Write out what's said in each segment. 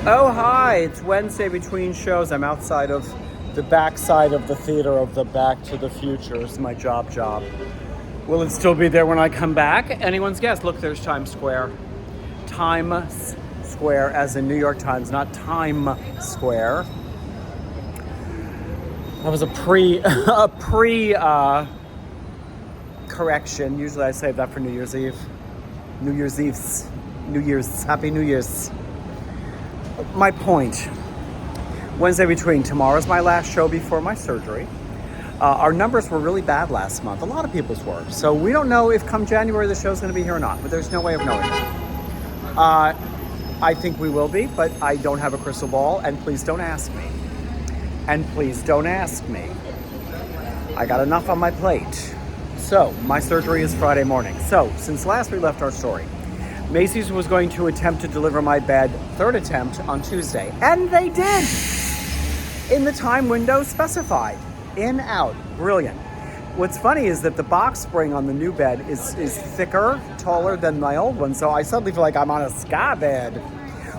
Oh, hi. It's Wednesday between shows. I'm outside of the backside of the theater of the Back to the Future. It's my job. Will it still be there when I come back? Anyone's guess. Look, there's Times Square. Times Square, as in New York Times, not Time Square. That was a pre correction. Usually I save that for New Year's Eve. Happy New Year's. My point, Wednesday between, tomorrow's my last show before my surgery. Our numbers were really bad last month. A lot of people's were. So we don't know if come January the show's going to be here or not, but there's no way of knowing that. I think we will be, but I don't have a crystal ball, and please don't ask me. I got enough on my plate. So, my surgery is Friday morning. So, since last we left our story, Macy's was going to attempt to deliver my bed, third attempt, on Tuesday. And they did! In the time window specified. In, out. Brilliant. What's funny is that the box spring on the new bed is thicker, taller than my old one, so I suddenly feel like I'm on a sky bed.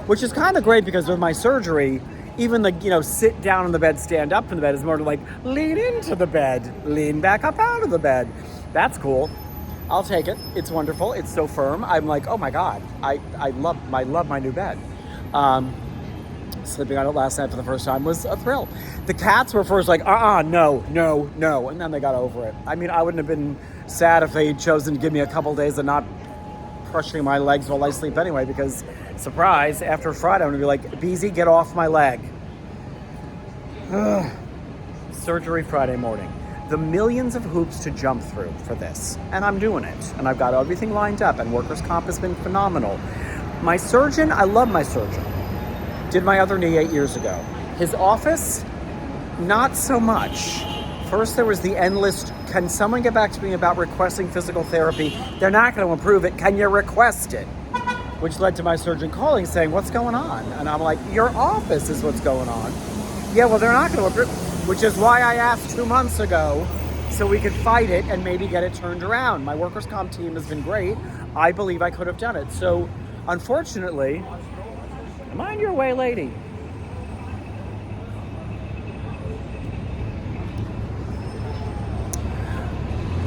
Which is kind of great because with my surgery, even the, sit down in the bed, stand up in the bed is more like lean into the bed, lean back up out of the bed. That's cool. I'll take it. It's wonderful. It's so firm. I'm like, oh my God, I love my new bed. Sleeping on it last night for the first time was a thrill. The cats were first like, no. And then they got over it. I mean, I wouldn't have been sad if they had chosen to give me a couple days of not crushing my legs while I sleep anyway, because surprise, after Friday, I'm gonna be like, Beezy, get off my leg. Surgery Friday morning. The millions of hoops to jump through for this. And I'm doing it. And I've got everything lined up, and workers' comp has been phenomenal. My surgeon, I love my surgeon. Did my other knee 8 years ago. His office, not so much. First there was the endless, can someone get back to me about requesting physical therapy? They're not going to approve it. Can you request it? Which led to my surgeon calling saying, what's going on? And I'm like, your office is what's going on. Yeah, well, they're not going to approve, which is why I asked 2 months ago so we could fight it and maybe get it turned around. My workers' comp team has been great. I believe I could have done it. So, unfortunately, mind your way, lady.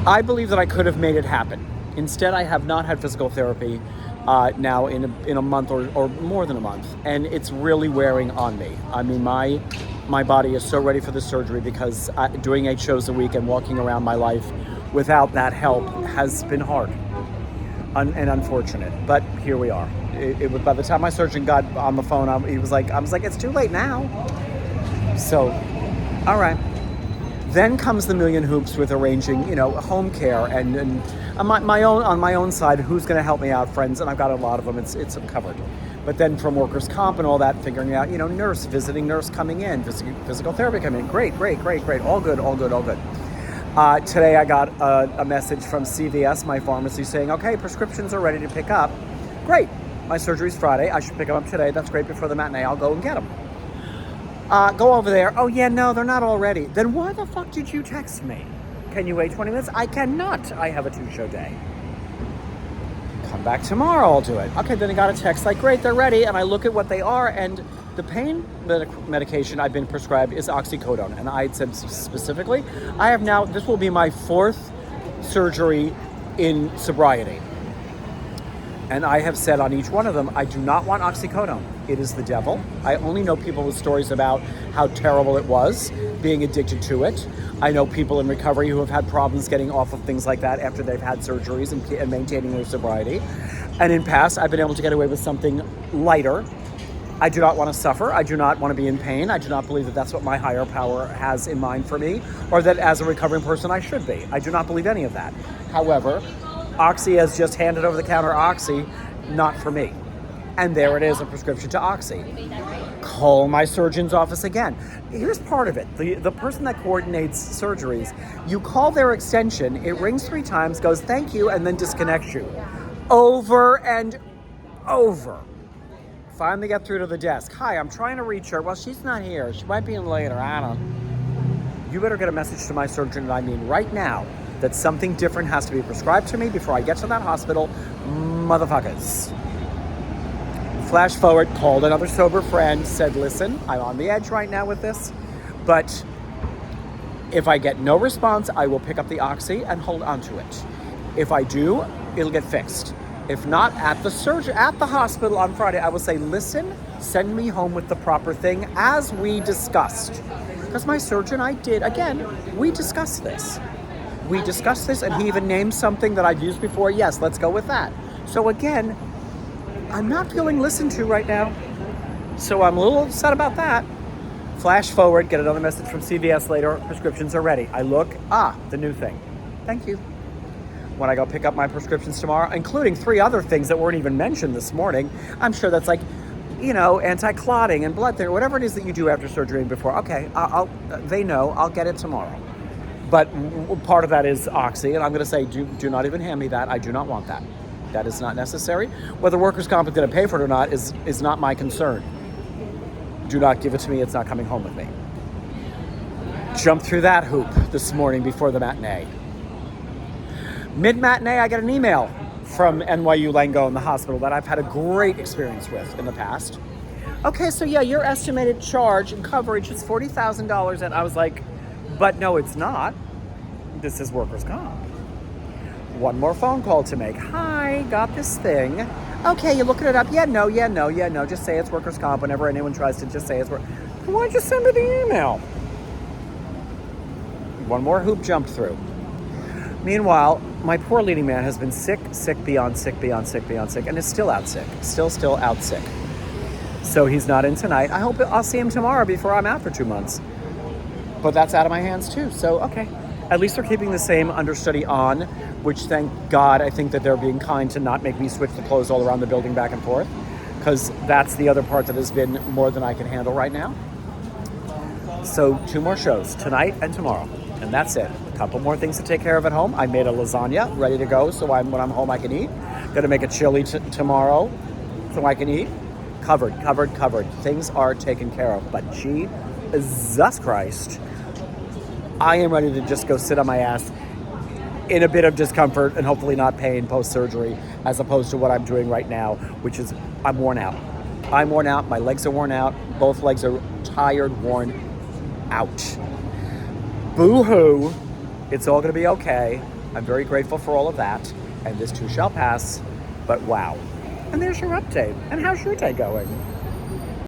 I believe that I could have made it happen. Instead, I have not had physical therapy now in a month or more than a month, and it's really wearing on me. I mean, my body is so ready for the surgery because doing 8 shows a week and walking around my life without that help has been hard and unfortunate. But here we are. It was, by the time my surgeon got on the phone, I was like, it's too late now. So, all right. Then comes the million hoops with arranging, home care and on my own side, who's going to help me out, friends, and I've got a lot of them. It's covered. But then from workers' comp and all that, figuring out, visiting nurse coming in, physical therapy coming in. Great. All good. Today I got a message from CVS, my pharmacy, saying, okay, prescriptions are ready to pick up. Great. My surgery's Friday. I should pick them up today. That's great. Before the matinee, I'll go and get them. Go over there. Oh, yeah, no, they're not all ready. Then why the fuck did you text me? Can you wait 20 minutes? I cannot. I have a 2-show day. Come back tomorrow, I'll do it. Okay, then I got a text like, great, they're ready. And I look at what they are, and the pain medication I've been prescribed is oxycodone. And I had said specifically, this will be my 4th surgery in sobriety. And I have said on each one of them, I do not want oxycodone. It is the devil. I only know people with stories about how terrible it was, being addicted to it. I know people in recovery who have had problems getting off of things like that after they've had surgeries and maintaining their sobriety. And in past, I've been able to get away with something lighter. I do not want to suffer. I do not want to be in pain. I do not believe that that's what my higher power has in mind for me, or that as a recovering person I should be. I do not believe any of that. However, Oxy has just handed over the counter Oxy, not for me. And there it is, a prescription to Oxy. Call my surgeon's office again. Here's part of it. The person that coordinates surgeries, you call their extension, it rings 3 times, goes thank you, and then disconnects you. Over and over. Finally get through to the desk. Hi, I'm trying to reach her. Well, she's not here. She might be in later. I don't know. You better get a message to my surgeon, and I mean right now, that something different has to be prescribed to me before I get to that hospital. Motherfuckers. Flash forward, called another sober friend, said, listen, I'm on the edge right now with this, but if I get no response, I will pick up the Oxy and hold onto it. If I do, it'll get fixed. If not, at the hospital on Friday, I will say, listen, send me home with the proper thing, as we discussed. Because my surgeon, we discussed this. We discussed this, and he even named something that I've used before. Yes, let's go with that. So again, I'm not feeling listened to right now. So I'm a little upset about that. Flash forward, get another message from CVS later. Prescriptions are ready. I look, the new thing. Thank you. When I go pick up my prescriptions tomorrow, including 3 other things that weren't even mentioned this morning, I'm sure that's like, anti-clotting and blood thinner, whatever it is that you do after surgery and before. Okay, they know, I'll get it tomorrow. But part of that is Oxy, and I'm going to say, do not even hand me that. I do not want that. That is not necessary. Whether workers' comp is going to pay for it or not is not my concern. Do not give it to me. It's not coming home with me. Jump through that hoop this morning before the matinee. Mid-matinee, I get an email from NYU Langone, the hospital, that I've had a great experience with in the past. Okay, so yeah, your estimated charge and coverage is $40,000. And I was like, but no, it's not. This is workers' comp. One more phone call to make. Hi, got this thing. Okay, you looking it up? Yeah, no. Just say it's workers' comp whenever anyone tries to just say it's work. Why don't you send me the email? One more hoop jumped through. Meanwhile, my poor leading man has been sick beyond sick, and is still out sick. Still out sick. So he's not in tonight. I hope I'll see him tomorrow before I'm out for 2 months. But that's out of my hands too. So, okay. At least they're keeping the same understudy on, which, thank God, I think that they're being kind to not make me switch the clothes all around the building back and forth, because that's the other part that has been more than I can handle right now. So 2 more shows, tonight and tomorrow. And that's it. A couple more things to take care of at home. I made a lasagna ready to go, so when I'm home I can eat. Gonna make a chili tomorrow so I can eat. Covered. Things are taken care of. But Jesus Christ, I am ready to just go sit on my ass in a bit of discomfort and hopefully not pain post-surgery, as opposed to what I'm doing right now, which is I'm worn out. My legs are worn out. Both legs are tired, worn out. Boo-hoo. It's all going to be okay. I'm very grateful for all of that. And this too shall pass. But wow. And there's your update. And how's your day going?